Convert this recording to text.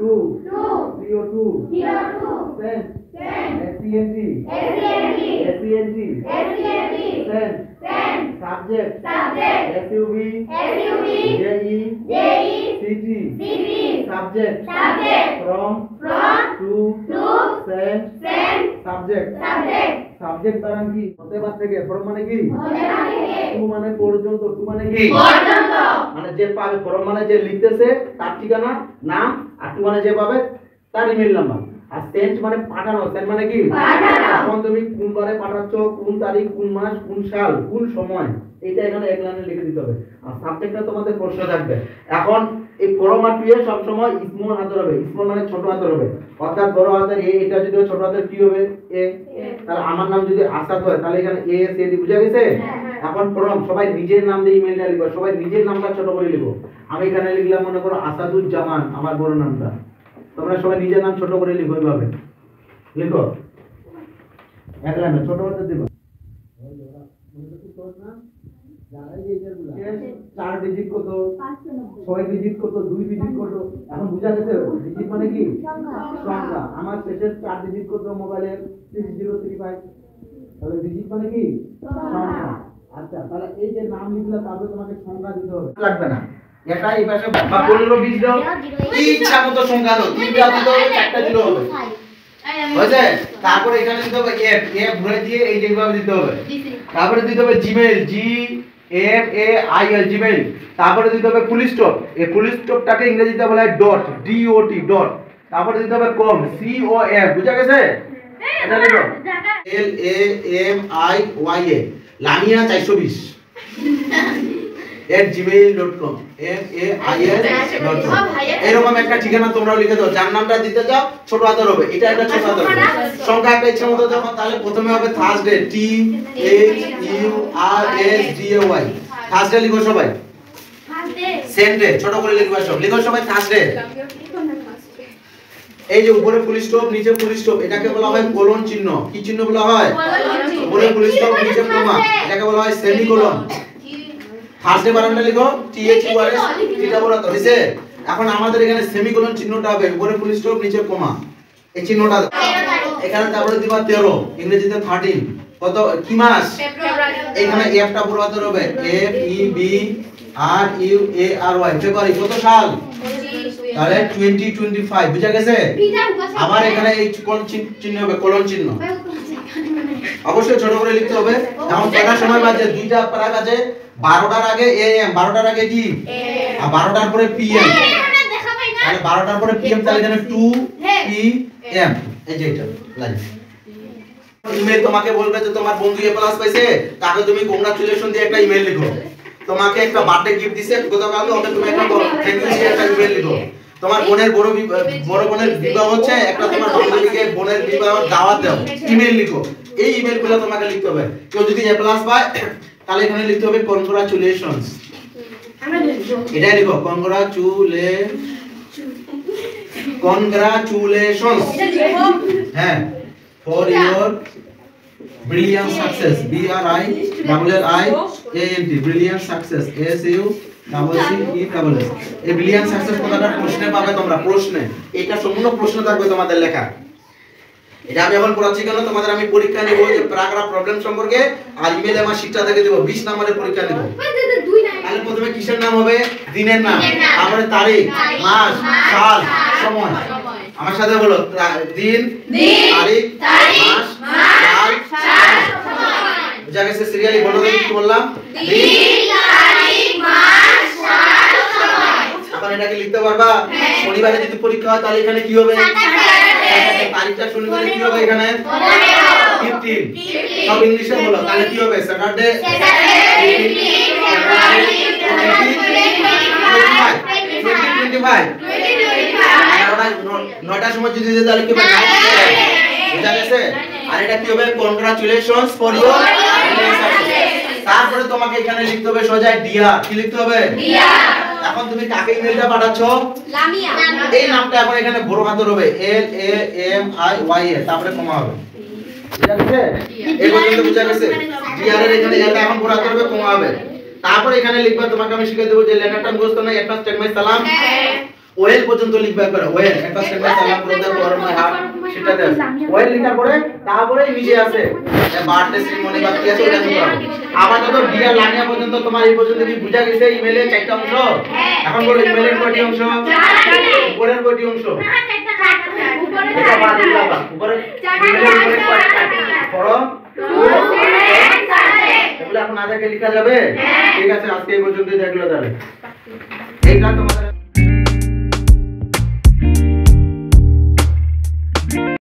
2 CO2 sent SENT sent subject SUV JE CT subject from to sent subject subject দ্বারা কি হতে পারছে কি ফরম মানে কি টু মানে পর্যন্ত টু মানে কি পর্যন্ত মানে যে পাবে ফরম মানে যে লিখতেছে তার ঠিকানা নাম আর টু মানে যে পাবে তার ইমেল নাম্বার আর সেন্ট মানে পাঠানো সেন্ট মানে কি পাঠানো এখন তুমি কোন বারে পাঠাচ্ছ কোন তারিখ কোন মাস কোন সাল কোন সময় এটা এখানে এক লাইনে লিখে দিতে হবে আর সাবজেক্টটা তোমাদের প্রশ্ন থাকবে এখন এই ফরম আর টু এ সব সময় স্মল হাতের হবে স্মল মানে ছোট হাতের হবে অর্থাৎ বড় হাতের এ এটা যদি ছোট হাতের কি হবে এ তাহলে আমার নাম যদি আসাদ হয় তাহলে এখানে এ এস এ ডি বুঝা গেছে এখন ফরম সবাই নিজের নাম দিয়ে ইমেলটা লিখো সবাই নিজের নামটা ছোট করে লিখো আমি এখানে লিখলাম মনে করো আসাদুজ্জামান আমার বড় নামটা তোমরা সবাই নিজের নাম ছোট করে লিখো এইভাবে লিখো এক লাইনে ছোট হাতে দিবা চার ডিজিট কত 6 ডিজিট কত 2 ডিজিট কত এখন বুঝা গেছে ডিজিট মানে কি সংখ্যা আমার শেষের 4 ডিজিট কত মোবাইলের 6035 তাহলে ডিজিট মানে কি সংখ্যা আচ্ছা তাহলে এই যে নাম লিখলে তারপরে তোমাকে সংখ্যা দিতে হবে লাগবে না এটা এই পাশে বা 15 20 দাও ইচ্ছা মতো সংখ্যা দাও তিনটা দিতে হবে চারটা দিতে হবে বুঝলে তারপরে এখানে দিতে হবে এফ ভরে দিয়ে এই যেভাবে দিতে হবে তারপরে দিতে হবে জিমেইল GMAIL জিমেইল তারপরে দিতে হবে ফুল স্টপ এই ফুল স্টপটাকে ইংরেজিতে বলা হয় ডট DOT ডট তারপরে দিতে হবে কম COM বুঝা গেছে এটা লিখো LAMIYA লামিয়া 420 @gmail.com mail.com এরকম একটা ঠিকানা তোমরাও লিখে দাও যার নামটা দিতে যাও ছোট হাতের হবে এটা একটা ছোট হাতের হবে সংখ্যা একটা ইচ্ছা মতো যখন তাহলে প্রথমে হবে থার্সডে THURSDAY থার্সডে লিখো সবাই সেন্ডে ছোট করে লিখবা সব লিখো সবাই থার্সডে এই যে উপরে ফুল স্টপ নিচে ফুল স্টপ এটাকে বলা হয় কোলন চিহ্ন কি চিহ্ন বলা হয় উপরে ফুল স্টপ নিচে কমা এটাকে বলা হয় সেমিকোলন থার্সডে বানানটা লিখো THURS এটা বলা তো হইছে এখন আমাদের এখানে সেমিকোলন চিহ্নটা হবে উপরে ফুল স্টপ নিচে কমা এই চিহ্নটা এখানে তারপরে দিবা 13 ইংরেজিতে 13 কত কি মাস এখানে এফটা পুরো হাতের হবে FEBRUARY ফেব্রুয়ারি কত সাল তাহলে 2025 বুঝা গেছে আবার এখানে এই কোন চিহ্ন হবে কোলন চিহ্ন অবশ্যই ছোট করে লিখতে হবে এখন কয়টার সময় বাজে দুইটা প্রায় বাজে 12টার আগে AM 12টার আগে কি আর 12টার পরে PM তাহলে 12টার পরে PM তাহলে এখানে 2 PM এই যে এটা লাইন ইমেল তোমাকে বলবে যে তোমার বন্ধু এ প্লাস পাইছে তাকে তুমি কংগ্রাচুলেশন দিয়ে একটা ইমেল লিখো তোমাকে একটা বার্থডে গিফট দিছে গতকাল ওকে তুমি একটা থ্যাঙ্ক ইউ দিয়ে একটা ইমেল লিখো তোমার বোনের বড় বোনের বিবাহ হচ্ছে একটা তোমার বান্ধবীকে বোনের বিবাহের দাওয়াত দাও ইমেল লিখো এই ইমেলগুলো তোমাকে লিখতে হবে কেউ যদি এ প্লাস পায় তাহলে এখানে লিখতে হবে কনগ্রাচুলেশনস এটা লিখো কনগ্রাচুলেশনস হ্যাঁ for your brilliant success BRILLIANT brilliant success SUCCESS এই brilliant success কথাটা প্রশ্নে পাবে তোমরা প্রশ্নে এটা সম্পূর্ণ প্রশ্ন থাকবে তোমাদের লেখা এটা আমি এখন পড়াচ্ছি কেন তোমাদের আমি পরীক্ষা নেব যে প্যারাগ্রাফ প্রবলেম সম্পর্কে আর ইমেলে আমার শীটটা থেকে দেব 20 নম্বরের পরীক্ষা নেব তাহলে প্রথমে কিসের নাম হবে দিনের নাম তারপরে তারিখ মাস সাল সময় আমার সাথে বলো দিন তারিখ মাস সাল সময় বুঝা গেছে সিরিয়ালি বলো দেখি কি বললাম দিন তারিখ মাস সাল সময় এখন এটাকে লিখতে পারবা শনিবারে যদি পরীক্ষা হয় তাহলে এখানে কি হবে তারিখটা শনিবারে কি হবে এখানে 15 সব ইংলিশে বলো তাহলে কি হবে স্যাটারডে 9টার সময় যদি দিতে তাহলে কি হবে বুঝা গেছে আর এটা কি হবে কনগ্রাচুলেশনস ফর ইওর তারপরে তোমাকে এখানে লিখতে হবে সোজা ডিয়ার কি লিখতে হবে ডিয়ার এখন তুমি কাকে ইমেলটা পাঠাচ্ছো লামিয়া এই নামটা এখন এখানে বড় হাতের হবে LAMIYA তারপরে কমা হবে বুঝা গেছে এই পর্যন্ত বুঝা গেছে ডিয়ার এর এখানে এটা এখন বড় হাতের হবে কমা হবে তারপরে এখানে লিখবা তোমাকে আমি শিখিয়ে দেব যে লেটারটা মুখস্থ না একটা স্টেটমেন্ট সালাম ওয়েল পর্যন্ত লিখবে একবার ওয়েল একটা সেন্টেন্স আলাপ করে দাও পর মাই হার্ট সেটা দেখ ওয়েল লেখার পরে তারপরে নিচে আছে বার্থডে সেরিমনি বা কি আছে ওটা লিখো আপাতত ডিয়ার লানিয়া পর্যন্ত তোমার এই পর্যন্ত কি বুঝা গেছে ইমেলের চারটা অংশ এখন বলো ইমেলের কয়টি অংশ উপরের কয়টি অংশ এটা বাদ দিলাম উপরে ইমেলের উপরে কয়টি পড়ো এগুলো এখন আগে লেখা যাবে ঠিক আছে আজকে এই পর্যন্তই দেখলো তাহলে এইটা তোমাদের